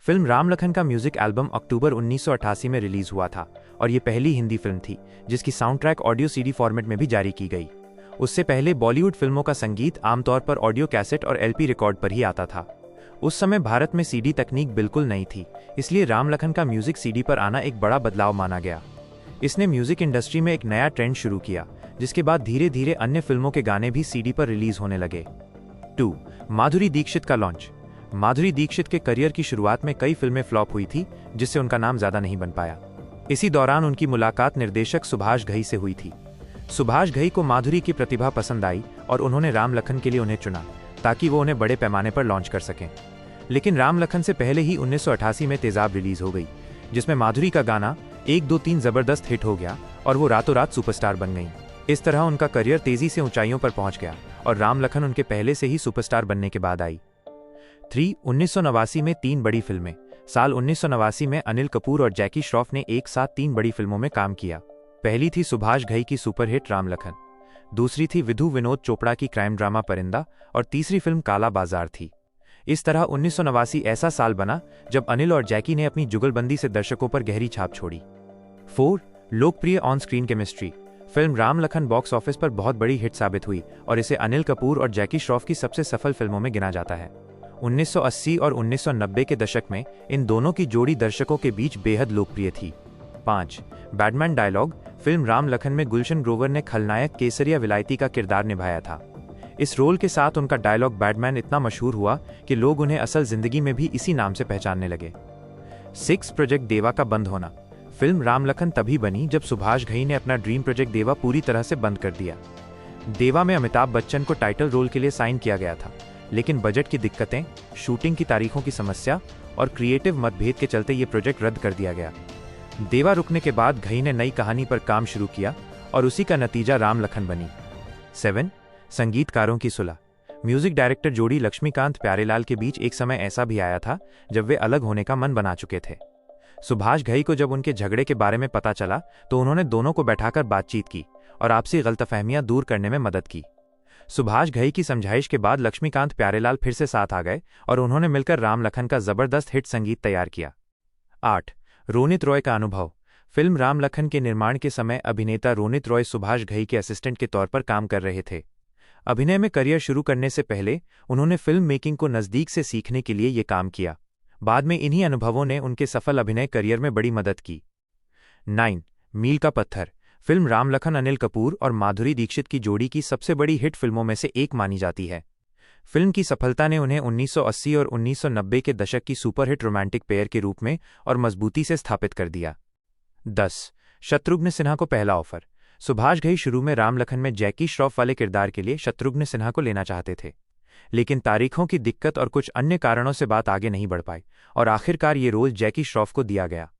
Film Ram Lakhan का music album अक्टूबर 1988 में release हुआ था और ये पहली हिंदी फिल्म थी जिसकी sound track audio CD format में भी जारी की गई। उससे पहले बॉलीवुड फिल्मों का संगीत आमतौर पर ऑडियो कैसेट और एलपी रिकॉर्ड पर ही आता था। उस समय भारत में सीडी तकनीक बिल्कुल नहीं थी, इसलिए राम लखन का म्यूजिक सीडी पर आना एक बड़ा बदलाव माना गया। इसने म्यूजिक इंडस्ट्री में एक नया ट्रेंड शुरू किया, जिसके बाद धीरे धीरे अन्य फिल्मों के गाने भी सीडी पर रिलीज होने लगे। 2. माधुरी दीक्षित का लॉन्च। माधुरी दीक्षित के करियर की शुरुआत में कई फिल्में फ्लॉप हुई थी, जिससे उनका नाम ज्यादा नहीं बन पाया। इसी दौरान उनकी मुलाकात निर्देशक सुभाष घई से हुई थी। सुभाष घई को माधुरी की प्रतिभा पसंद आई और उन्होंने राम लखन के लिए उन्हें चुना ताकि वो उन्हें बड़े पैमाने पर लॉन्च कर सकें। लेकिन राम लखन से पहले ही 1988 में तेजाब रिलीज हो गई, जिसमें माधुरी का गाना 1 2 3 जबरदस्त हिट हो गया और वो रातों रात सुपरस्टार बन गईं। इस तरह उनका करियर तेजी से ऊंचाइयों पर पहुंच गया और राम लखन उनके पहले से ही सुपरस्टार बनने के बाद आई। 3. 1989 में 3 बड़ी फिल्में। साल 1989 में अनिल कपूर और जैकी श्रॉफ ने एक साथ 3 बड़ी फिल्मों में काम किया। पहली थी सुभाष घई की सुपरहिट राम लखन, दूसरी थी विधु विनोद चोपड़ा की क्राइम ड्रामा परिंदा और तीसरी फिल्म काला बाजार थी। इस तरह 1989 ऐसा साल बना जब अनिल और जैकी ने अपनी जुगलबंदी से दर्शकों पर गहरी छाप छोड़ी। 4. लोकप्रिय on screen chemistry. Film Ram Lakhan box office पर बहुत बड़ी हिट साबित हुई और इसे अनिल कपूर और जैकी श्रॉफ की सबसे सफल फिल्मों में गिना जाता है। 1980 और 1990 के दशक में इन दोनों की जोड़ी दर्शकों के बीच बेहद लोकप्रिय थी। 5. Batman dialogue. फिल्म राम लखन में गुलशन ग्रोवर ने खलनायक केसरिया विलायती का किरदार निभाया था। इस रोल के साथ उनका डायलॉग बैटमैन इतना मशहूर हुआ कि लोग उन्हें असल जिंदगी में भी इसी नाम से पहचानने लगे। 6. प्रोजेक्ट देवा का बंद होना। फिल्म राम लखन तभी बनी जब सुभाष घई ने अपना ड्रीम प्रोजेक्ट देवा पूरी तरह से बंद कर दिया। देवा में अमिताभ बच्चन को टाइटल रोल के लिए साइन किया गया था, लेकिन बजट की दिक्कतें, शूटिंग की तारीखों की समस्या और क्रिएटिव मतभेद के चलते ये प्रोजेक्ट रद्द कर दिया गया। देवा रुकने के बाद घई ने नई कहानी पर काम शुरू किया और उसी का नतीजा राम लखन बनी। 7. संगीतकारों की सुलह। म्यूजिक डायरेक्टर जोड़ी लक्ष्मीकांत प्यारेलाल के बीच एक समय ऐसा भी आया था जब वे अलग होने का मन बना चुके थे। सुभाष घई को जब उनके झगड़े के बारे में पता चला तो उन्होंने दोनों को बैठाकर बातचीत की और आपसी गलतफहमियां दूर करने में मदद की। सुभाष घई की समझाइश के बाद लक्ष्मीकांत प्यारेलाल फिर से साथ आ गए और उन्होंने मिलकर राम लखन का जबरदस्त हिट संगीत तैयार किया। 8. रोनित रॉय का अनुभव। फिल्म राम लखन के निर्माण के समय अभिनेता रोनित रॉय सुभाष घई के असिस्टेंट के तौर पर काम कर रहे थे। अभिनय में करियर शुरू करने से पहले उन्होंने फिल्म मेकिंग को नजदीक से सीखने के लिए ये काम किया। बाद में इन्हीं अनुभवों ने उनके सफल अभिनय करियर में बड़ी मदद की। 9. मील का पत्थर। फिल्म राम लखन अनिल कपूर और माधुरी दीक्षित की जोड़ी की सबसे बड़ी हिट फिल्मों में से एक मानी जाती है। फिल्म की सफलता ने उन्हें 1980 और 1990 के दशक की सुपरहिट रोमांटिक पेयर के रूप में और मजबूती से स्थापित कर दिया। 10. शत्रुघ्न सिन्हा को पहला ऑफर। सुभाष घई शुरू में राम लखन में जैकी श्रॉफ वाले किरदार के लिए शत्रुघ्न सिन्हा को लेना चाहते थे, लेकिन तारीखों की दिक्कत और कुछ अन्य कारणों से बात आगे नहीं बढ़ पाई और आखिरकार ये रोल जैकी श्रॉफ को दिया गया।